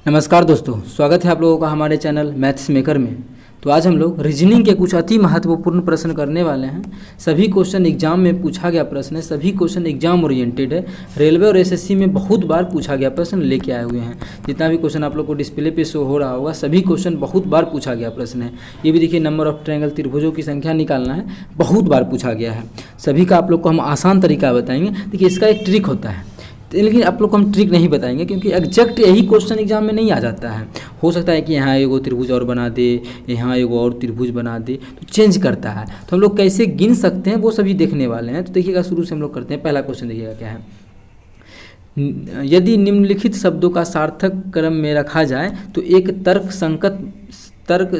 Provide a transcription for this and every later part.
नमस्कार दोस्तों, स्वागत है आप लोगों का हमारे चैनल मैथ्स मेकर में। तो आज हम लोग रीजनिंग के कुछ अति महत्वपूर्ण प्रश्न करने वाले हैं। सभी क्वेश्चन एग्जाम में पूछा गया प्रश्न है, सभी क्वेश्चन एग्जाम ओरिएंटेड है। रेलवे और एसएससी में बहुत बार पूछा गया प्रश्न लेके आए हुए हैं। जितना भी क्वेश्चन आप लोग को डिस्प्ले पे शो हो रहा होगा, सभी क्वेश्चन बहुत बार पूछा गया प्रश्न है। ये भी देखिए, नंबर ऑफ ट्रायंगल त्रिभुजों की संख्या निकालना है, बहुत बार पूछा गया है। सभी का आप लोग को हम आसान तरीका बताएंगे। देखिए, इसका एक ट्रिक होता है, लेकिन आप लोग को हम ट्रिक नहीं बताएंगे क्योंकि एग्जैक्ट यही क्वेश्चन एग्जाम में नहीं आ जाता है। हो सकता है कि यहाँ एगो त्रिभुज और बना दे, यहाँ एगो और त्रिभुज बना दे, तो चेंज करता है। तो हम लोग कैसे गिन सकते हैं वो सभी देखने वाले हैं। तो देखिएगा, शुरू से हम लोग करते हैं। पहला क्वेश्चन देखिएगा क्या है। यदि निम्नलिखित शब्दों का सार्थक क्रम में रखा जाए तो एक तर्क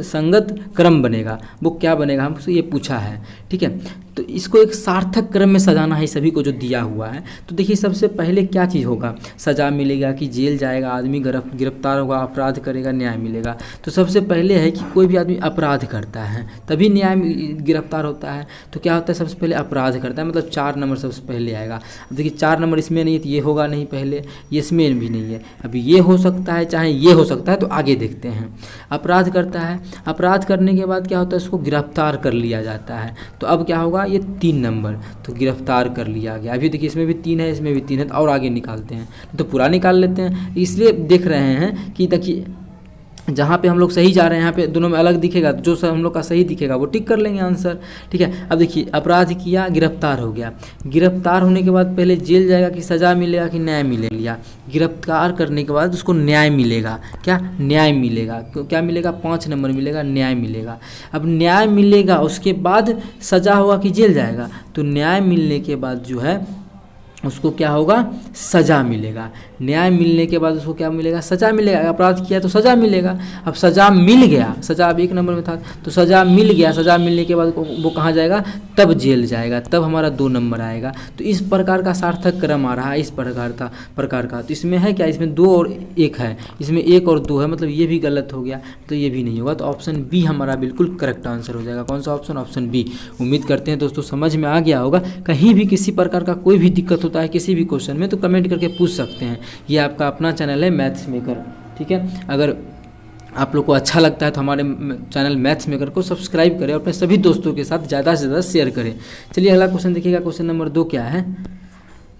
संगत क्रम बनेगा। वो क्या बनेगा, हमसे ये पूछा है। ठीक है, तो इसको एक सार्थक क्रम में सजाना है सभी को जो दिया हुआ है। तो देखिए, सबसे पहले क्या चीज़ होगा, सज़ा मिलेगा कि जेल जाएगा आदमी, गिरफ्तार होगा, अपराध करेगा, न्याय मिलेगा। तो सबसे पहले है कि कोई भी आदमी अपराध करता है तभी न्याय गिरफ्तार होता है। तो क्या होता है, सबसे पहले अपराध करता है, मतलब 4 नंबर सबसे पहले आएगा। अब देखिए, 4 नंबर इसमें नहीं है तो ये होगा नहीं पहले, ये इसमें भी नहीं है। अभी ये हो सकता है, चाहे ये हो सकता है, तो आगे देखते हैं। अपराध करता है, अपराध करने के बाद क्या होता है, उसको गिरफ्तार कर लिया जाता है। तो अब क्या होगा, ये 3 नंबर, तो गिरफ्तार कर लिया गया। अभी देखिए, इसमें भी 3 है, इसमें भी 3 है, तो और आगे निकालते हैं, तो पूरा निकाल लेते हैं। इसलिए देख रहे हैं कि देखिए, जहाँ पे हम लोग सही जा रहे हैं यहाँ पे दोनों में अलग दिखेगा, तो जो हम लोग का सही दिखेगा वो टिक कर लेंगे आंसर। ठीक है, अब देखिए, अपराध किया, गिरफ्तार हो गया। गिरफ्तार होने के बाद पहले जेल जाएगा कि सज़ा मिलेगा कि न्याय मिलेगा। गिरफ्तार करने के बाद उसको न्याय मिलेगा। क्या न्याय मिलेगा, क्या मिलेगा, 5 नंबर मिलेगा, न्याय मिलेगा। अब न्याय मिलेगा, उसके बाद सज़ा होगा कि जेल जाएगा। तो न्याय मिलने के बाद जो है उसको क्या होगा, सज़ा मिलेगा। न्याय मिलने के बाद उसको क्या मिलेगा, सज़ा मिलेगा। अपराध किया तो सज़ा मिलेगा। अब सज़ा मिल गया, सज़ा अब 1 नंबर में था, तो सज़ा मिल गया। सज़ा मिलने के बाद वो कहाँ जाएगा, तब जेल जाएगा, तब हमारा 2 नंबर आएगा। तो इस प्रकार का सार्थक क्रम आ रहा है, इस प्रकार का। तो इसमें है क्या, इसमें 2 और 1 है, इसमें 1 और 2 है, मतलब ये भी गलत हो गया, तो ये भी नहीं होगा। तो ऑप्शन बी हमारा बिल्कुल करेक्ट आंसर हो जाएगा। कौन सा ऑप्शन, ऑप्शन बी। उम्मीद करते हैं दोस्तों समझ में आ गया होगा। कहीं भी किसी प्रकार का कोई भी दिक्कत होता है किसी भी क्वेश्चन में, तो कमेंट करके पूछ सकते हैं। ये आपका अपना चैनल है मैथ्स मेकर। ठीक है, अगर आप लोग को अच्छा लगता है तो हमारे चैनल मैथ्स मेकर को सब्सक्राइब करें और अपने सभी दोस्तों के साथ ज़्यादा से ज़्यादा शेयर करें। चलिए अगला क्वेश्चन देखिएगा। क्वेश्चन नंबर 2 क्या है,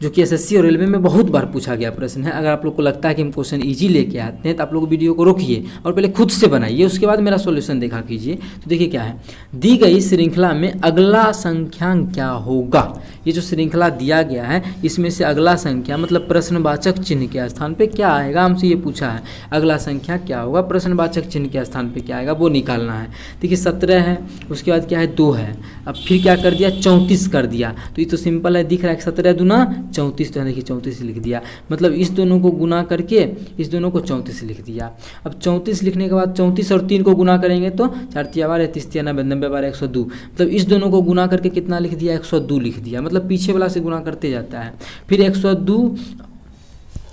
जो कि एसएससी और रेलवे में बहुत बार पूछा गया प्रश्न है। अगर आप लोग को लगता है कि हम क्वेश्चन इजी लेके आते हैं तो आप लोग वीडियो को रोकिए और पहले खुद से बनाइए, उसके बाद मेरा सॉल्यूशन देखा कीजिए। तो देखिए क्या है, दी गई श्रृंखला में अगला संख्यांक क्या होगा। ये जो श्रृंखला दिया गया है, इसमें से अगला संख्या मतलब प्रश्नवाचक चिन्ह के स्थान पे क्या आएगा, हमसे ये पूछा है। अगला संख्या क्या होगा, प्रश्नवाचक चिन्ह के स्थान पे क्या आएगा वो निकालना है। देखिए 17 है, उसके बाद क्या है 2 है, अब फिर क्या कर दिया 34 कर दिया। तो ये तो सिंपल है, दिख रहा है 17 दूना 34, तो देखिए 34 लिख दिया। मतलब इस दोनों को गुना करके इस दोनों को 34 लिख दिया। अब 34 लिखने के बाद 34 और 3 को गुना करेंगे तो 4 3 12 30 3 90 90 12 102। मतलब इस दोनों को गुना करके कितना लिख दिया, 102 लिख दिया। मतलब पीछे वाला से गुना करते जाता है, फिर 102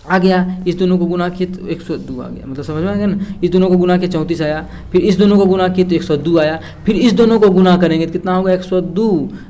आ गया, इस दोनों को गुना किए तो 102 आ गया। मतलब समझ में आ गया ना, इस दोनों को गुना किए 34 आया, फिर इस दोनों को गुना किए तो 102 आया, फिर इस दोनों को गुना करेंगे तो कितना होगा 102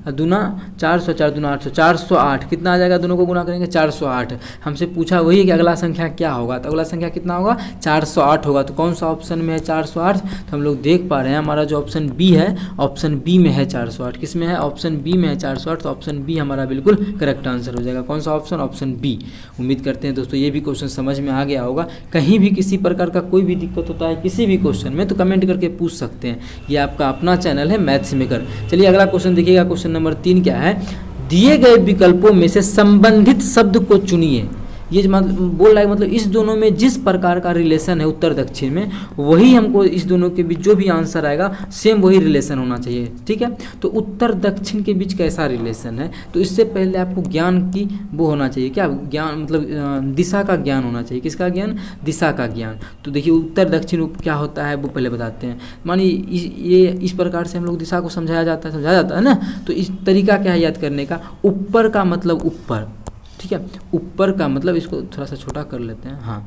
दूना 400 4 दूना 800 408। कितना आ जाएगा, दोनों को गुना करेंगे 408। हमसे पूछा वही है कि अगला संख्या क्या होगा, तो अगला संख्या कितना होगा 408 होगा। तो कौन सा ऑप्शन में है 408, तो हम लोग देख पा रहे हैं हमारा जो ऑप्शन बी है, ऑप्शन बी में है 408। किस में है, ऑप्शन बी में है 408। तो ऑप्शन बी हमारा बिल्कुल करेक्ट आंसर हो जाएगा। कौन सा ऑप्शन, ऑप्शन बी। उम्मीद करते हैं दोस्तों ये भी क्वेश्चन समझ में आ गया होगा। कहीं भी किसी प्रकार का कोई भी दिक्कत होता है किसी भी क्वेश्चन में तो कमेंट करके पूछ सकते हैं। ये आपका अपना चैनल है मैथ्स मेकर। चलिए अगला क्वेश्चन देखिएगा। क्वेश्चन नंबर 3 क्या है, दिए गए विकल्पों में से संबंधित शब्द को चुनिए। ये मतलब बोल रहा है, मतलब इस दोनों में जिस प्रकार का रिलेशन है उत्तर दक्षिण में, वही हमको इस दोनों के बीच जो भी आंसर आएगा सेम वही रिलेशन होना चाहिए। ठीक है, तो उत्तर दक्षिण के बीच कैसा रिलेशन है, तो इससे पहले आपको ज्ञान की वो होना चाहिए, क्या ज्ञान मतलब दिशा का ज्ञान होना चाहिए। किसका ज्ञान, दिशा का ज्ञान। तो देखिए उत्तर दक्षिण क्या होता है वो पहले बताते हैं। मानिए ये इस प्रकार से हम लोग दिशा को समझाया जाता है ना। तो इस तरीका क्या है याद करने का, ऊपर का मतलब ऊपर, ठीक है, ऊपर का मतलब, इसको थोड़ा सा छोटा कर लेते हैं, हाँ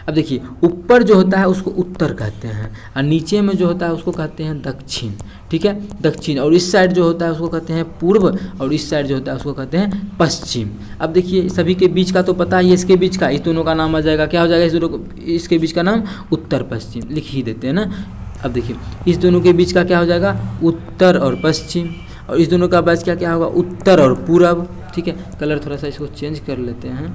अब देखिए ऊपर जो होता है उसको उत्तर कहते हैं और नीचे में जो होता है उसको कहते हैं दक्षिण, ठीक है, दक्षिण। और इस साइड जो होता है उसको कहते हैं पूर्व और इस साइड जो होता है उसको कहते हैं पश्चिम। अब देखिए सभी के बीच का तो पता ही है, इसके बीच का, इस दोनों का नाम आ जाएगा, क्या हो जाएगा, इस दोनों को, इसके बीच का नाम उत्तर पश्चिम लिख ही देते हैं ना। अब देखिए इस दोनों के बीच का क्या हो जाएगा, उत्तर और पश्चिम, और इस दोनों का बीच क्या होगा, उत्तर और पूरब, ठीक है। कलर थोड़ा सा इसको चेंज कर लेते हैं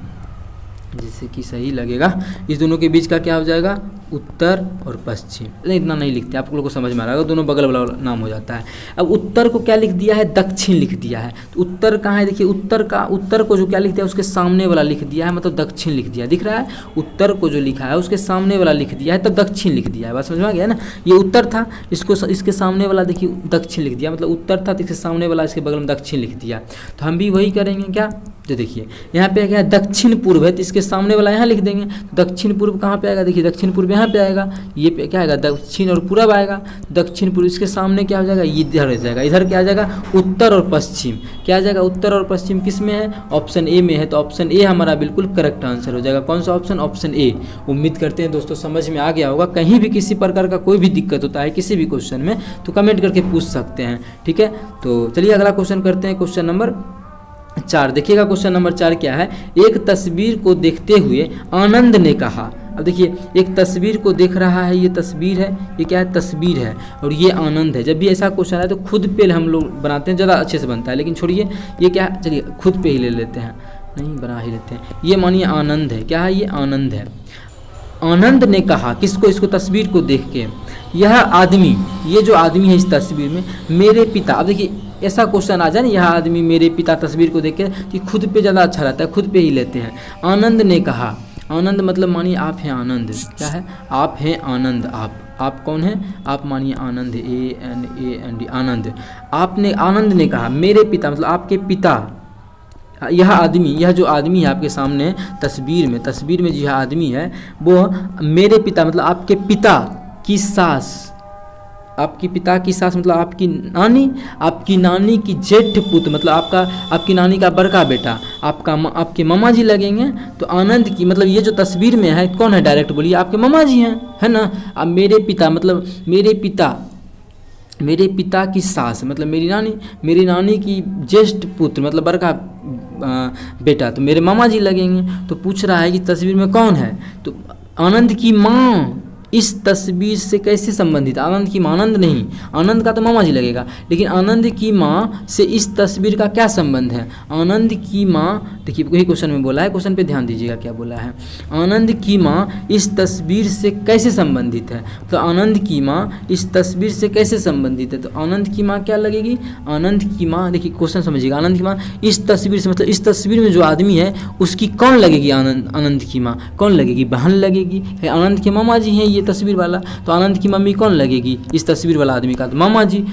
जिससे कि सही लगेगा। इस दोनों के बीच का क्या हो जाएगा, उत्तर और पश्चिम। इतना नहीं लिखते, आप लोगों को समझ में आ रहा होगा, दोनों बगल वाला नाम हो जाता है। अब उत्तर को क्या लिख दिया है, दक्षिण लिख दिया है। तो उत्तर कहाँ है, देखिए उत्तर को जो क्या लिख दिया उसके सामने वाला लिख दिया है, मतलब दक्षिण लिख दिया, दिख रहा है। उत्तर को जो लिखा है उसके सामने वाला लिख दिया है, तब दक्षिण लिख दिया है। बात समझ में आ गया ना। ये उत्तर था, इसको इसके सामने वाला देखिए दक्षिण लिख दिया, मतलब उत्तर था तो इसके सामने वाला इसके बगल में दक्षिण लिख दिया। तो हम भी वही करेंगे क्या, तो देखिए यहाँ पे क्या है, दक्षिण पूर्व है तो इसके सामने वाला यहाँ लिख देंगे। दक्षिण पूर्व कहाँ पे आएगा, देखिए दक्षिण पूर्व यहाँ पे आएगा, ये पे क्या आएगा, दक्षिण और पूर्व आएगा। दक्षिण पूर्व इसके सामने क्या हो जाएगा, इधर हो जाएगा, इधर क्या आ जाएगा, उत्तर और पश्चिम। क्या आ जाएगा, उत्तर और पश्चिम किस में है, ऑप्शन ए में है। तो ऑप्शन ए हमारा बिल्कुल करेक्ट आंसर हो जाएगा। कौन सा ऑप्शन, ऑप्शन ए। उम्मीद करते हैं दोस्तों समझ में आ गया होगा। कहीं भी किसी प्रकार का कोई भी दिक्कत होता है किसी भी क्वेश्चन में तो कमेंट करके पूछ सकते हैं, ठीक है। तो चलिए अगला क्वेश्चन करते हैं, क्वेश्चन नंबर 4। देखिएगा क्वेश्चन नंबर 4 क्या है, एक तस्वीर को देखते हुए आनंद ने कहा। अब देखिए एक तस्वीर को देख रहा है, ये तस्वीर है, ये क्या है, तस्वीर है, और ये आनंद है। जब भी ऐसा क्वेश्चन है तो खुद पे हम लोग बनाते हैं, ज़्यादा अच्छे से बनता है। लेकिन छोड़िए ये क्या है, चलिए खुद पे ही ले लेते हैं, नहीं बना ही लेते हैं। ये मानिए आनंद है, क्या है, ये आनंद है। आनंद ने कहा किसको, इसको तस्वीर को देख के, यह आदमी, ये जो आदमी है इस तस्वीर में, मेरे पिता। अब देखिए ऐसा क्वेश्चन आ जाए ना, यह आदमी मेरे पिता, तस्वीर को देख के, कि खुद पे ज़्यादा अच्छा रहता है, खुद पे ही लेते हैं। आनंद ने कहा, आनंद मतलब मानिए आप हैं आनंद, क्या है, आप हैं आनंद। आप कौन हैं, आप मानिए आनंद, ANAND आनंद। आपने, आनंद ने कहा मेरे पिता मतलब आपके पिता, यह आदमी, यह जो आदमी है आपके सामने तस्वीर में जो यह आदमी है वो मेरे पिता मतलब आपके पिता की सास, आपकी पिता की सास मतलब आपकी नानी की जेठ पुत्र, मतलब आपकी नानी का बड़का बेटा, आपके मामा जी लगेंगे। तो आनंद की मतलब ये जो तस्वीर में है कौन है, डायरेक्ट बोलिए, आपके मामा जी हैं, है ना। अब मेरे पिता मतलब मेरे पिता की सास मतलब मेरी नानी की ज्येष्ठ पुत्र मतलब बड़का बेटा, तो मेरे मामा जी लगेंगे। तो पूछ रहा है कि तस्वीर में कौन है, तो आनंद की माँ इस तस्वीर से कैसे संबंधित, आनंद की माँ, आनंद नहीं, आनंद का तो मामा जी लगेगा, लेकिन आनंद की माँ से इस तस्वीर का क्या संबंध है। आनंद की माँ, देखिए वही क्वेश्चन में बोला है, क्वेश्चन पे ध्यान दीजिएगा क्या बोला है। आनंद की माँ इस तस्वीर से कैसे संबंधित है, तो आनंद की माँ इस तस्वीर से कैसे संबंधित है, तो आनंद की माँ क्या लगेगी, आनंद की माँ, देखिए क्वेश्चन समझिएगा, आनंद की माँ इस तस्वीर से मतलब इस तस्वीर में जो आदमी है उसकी कौन लगेगी, आनंद की माँ कौन लगेगी, बहन लगेगी, आनंद के मामा जी हैं ये तस्वीर वाला। तो आनंद की मम्मी कौन लगेगी इस तस्वीर वाला आदमी का, तो मामा जी।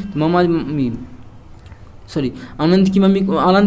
तो आनंद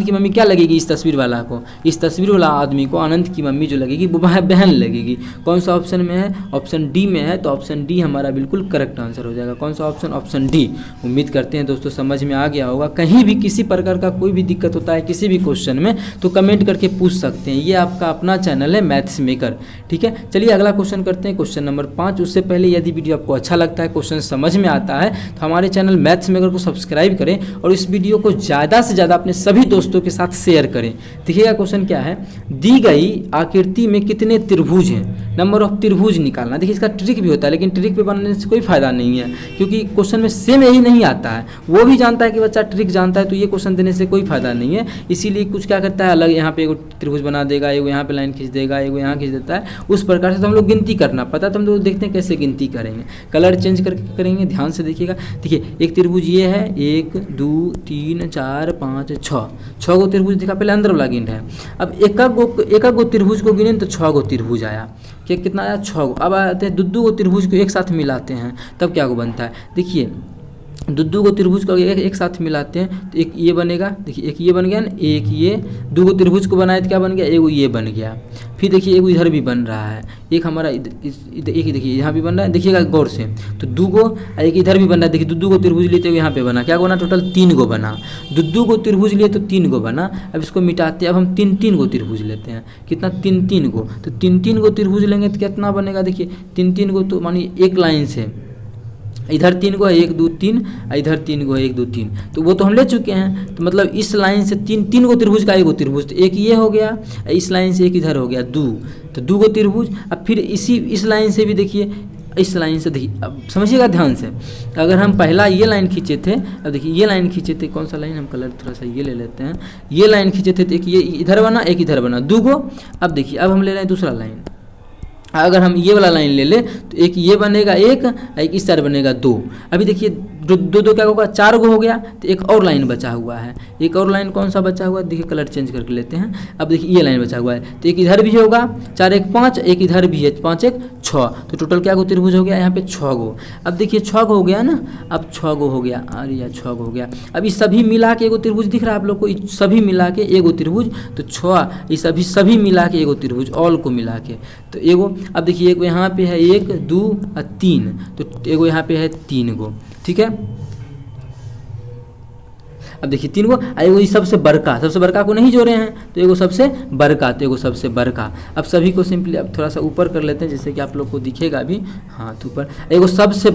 की मम्मी क्या लगेगी इस तस्वीर वाला को, इस तस्वीर वाला आदमी को आनंद की मम्मी जो लगेगी वो बहन लगेगी। कौन सा ऑप्शन में है, ऑप्शन डी में है। तो ऑप्शन डी हमारा बिल्कुल करेक्ट आंसर हो जाएगा। कौन सा ऑप्शन, ऑप्शन डी। उम्मीद करते हैं दोस्तों समझ में आ गया होगा। कहीं भी किसी प्रकार का कोई भी दिक्कत होता है किसी भी क्वेश्चन में तो कमेंट करके पूछ सकते हैं। ये आपका अपना चैनल है मैथ्स मेकर, ठीक है। चलिए अगला क्वेश्चन करते हैं, क्वेश्चन नंबर 5। उससे पहले यदि वीडियो आपको अच्छा लगता है, क्वेश्चन समझ में आता है तो हमारे चैनल मैथ्स मेकर को सब्सक्राइब करें और इस वीडियो को ज़्यादा से ज़्यादा अपने सभी दोस्तों के साथ शेयर करें। देखिएगा क्वेश्चन क्या है, दी गई आकृति में कितने त्रिभुज हैं, नंबर ऑफ त्रिभुज निकालना। देखिए इसका ट्रिक भी होता है लेकिन ट्रिक पे बनाने से कोई फायदा नहीं है क्योंकि क्वेश्चन में सेम यही नहीं आता है। वो भी जानता है कि बच्चा ट्रिक जानता है तो ये क्वेश्चन देने से कोई फायदा नहीं है। इसीलिए कुछ क्या करता है अलग, यहाँ पे एगो त्रिभुज बना देगा, एगो यहाँ पे लाइन खींच देगा, एगो यहाँ खींच देता है। उस प्रकार से तो हम लोग गिनती करना पता, तो हम लोग देखते हैं कैसे गिनती करेंगे। कलर चेंज करके करेंगे, ध्यान से देखिएगा। देखिए एक त्रिभुज ये है, 1 2 3 4 5 6 गो त्रिभुज दिखा, पहले अंदर वाला गिन है। अब एक गो त्रिभुज को गिने तो 6 गो त्रिभुज आया। क्या कितना आया, 6 गो। अब आते हैं दो गो त्रिभुज को एक साथ मिलाते हैं तब क्या को बनता है। देखिए दो गो त्रिभुज को एक साथ मिलाते हैं तो एक ये बनेगा। देखिए एक ये बन गया ना, एक ये, दो गो त्रिभुज को बनाए तो क्या बन गया, एक ये बन गया। फिर देखिए एक इधर भी बन रहा है, एक हमारा एक ही देखिए यहाँ भी बन रहा है, देखिएगा गौर से, तो 2 गो, एक इधर भी बन रहा है, देखिए 2 गो त्रिभुज लिए तो यहाँ पे बना, क्या बना, टोटल 3 गो बना, 2 गो त्रिभुज लिए तो 3 गो बना। अब इसको मिटाते हैं, अब हम 3 गो त्रिभुज लेते हैं, कितना, 3 गो, तो 3 गो त्रिभुज लेंगे तो कितना बनेगा, देखिए 3 गो, तो मानिए एक लाइन से इधर 3 गो है, 1 2 3, इधर 3 गो है, 1 2 3, तो वो तो हम ले चुके हैं। तो मतलब इस लाइन से 3 गो त्रिभुज का 1 गो त्रिभुज, तो एक ये हो गया, इस लाइन से एक इधर हो गया 2, तो 2 गो त्रिभुज। अब फिर इस लाइन से भी देखिए, इस लाइन से देखिए, अब समझिएगा ध्यान से, अगर हम पहला ये लाइन खींचे थे, अब देखिए ये लाइन खींचे थे, कौन सा लाइन, हम कलर थोड़ा सा ये ले लेते हैं, ये लाइन खींचे थे तो एक ये इधर बना, एक इधर बना, 2 गो। अब देखिए अब हम ले रहे हैं दूसरा लाइन, अगर हम ये वाला लाइन ले ले तो एक ये बनेगा, एक इस साइड बनेगा 2। अभी देखिए 2 क्या होगा, 4 गो हो गया, तो एक और लाइन बचा हुआ है, एक और लाइन कौन सा बचा हुआ है, देखिए कलर चेंज करके लेते हैं। अब देखिए ये लाइन बचा हुआ है, तो एक इधर भी होगा, 4 1 5, एक इधर भी है 5 1 6, तो टोटल क्या गो त्रिभुज हो गया, यहाँ पे 6 गो। अब देखिए 6 गो हो गया ना, अब 6 गो हो गया, अरे यार 6 गो हो गया। अब ये सभी मिला के एगो त्रिभुज दिख रहा है आप लोग को, सभी मिला के एगो त्रिभुज, तो 6, ये सभी मिला के एगो त्रिभुज, ऑल को मिला के तो एगो। अब देखिए एक यहाँ पे है 1 2 और 3, तो एगो यहाँ पे है 3 गो, ठीक है। अब देखिए 3 गो, एगो सबसे बड़का को नहीं जोड़े हैं, तो एगो सबसे बड़का, तो एगो सबसे बड़का। अब सभी को सिंपली अब थोड़ा सा ऊपर कर लेते हैं, जिससे कि आप लोग को दिखेगा भी, हाथ ऊपर, एगो सबसे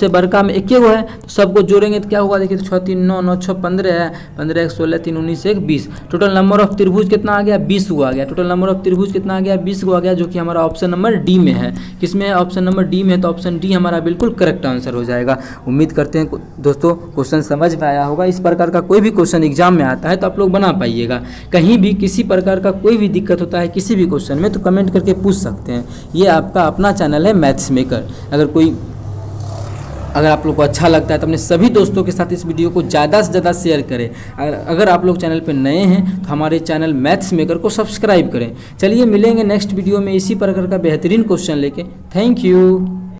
बड़का में 1 गो है, तो सबको जोड़ेंगे तो क्या होगा, देखिए 6 3 9 9 6 15 है, 15 1 16 3 19 1 20, टोटल नंबर ऑफ त्रिभुज कितना आ गया, 20 गो आ गया, टोटल नंबर ऑफ त्रिभुज कितना आ गया, 20 गो आ गया, जो कि हमारा ऑप्शन नंबर डी में है। किसमें है, ऑप्शन नंबर डी में है, तो ऑप्शन डी हमारा बिल्कुल करेक्ट आंसर हो जाएगा। उम्मीद करते हैं दोस्तों क्वेश्चन समझ में आया होगा। इस प्रकार का कोई भी क्वेश्चन एग्जाम में आता है तो आप लोग बना पाइएगा। कहीं भी किसी प्रकार का कोई भी दिक्कत होता है किसी भी क्वेश्चन में, तो कमेंट करके पूछ सकते हैं। ये आपका अपना चैनल है मैथ्स मेकर। अगर आप लोग को अच्छा लगता है तो अपने सभी दोस्तों के साथ इस वीडियो को ज़्यादा से ज़्यादा शेयर करें। अगर आप लोग चैनल पर नए हैं तो हमारे चैनल मैथ्स मेकर को सब्सक्राइब करें। चलिए मिलेंगे नेक्स्ट वीडियो में इसी प्रकार का बेहतरीन क्वेश्चन लेके। Thank you.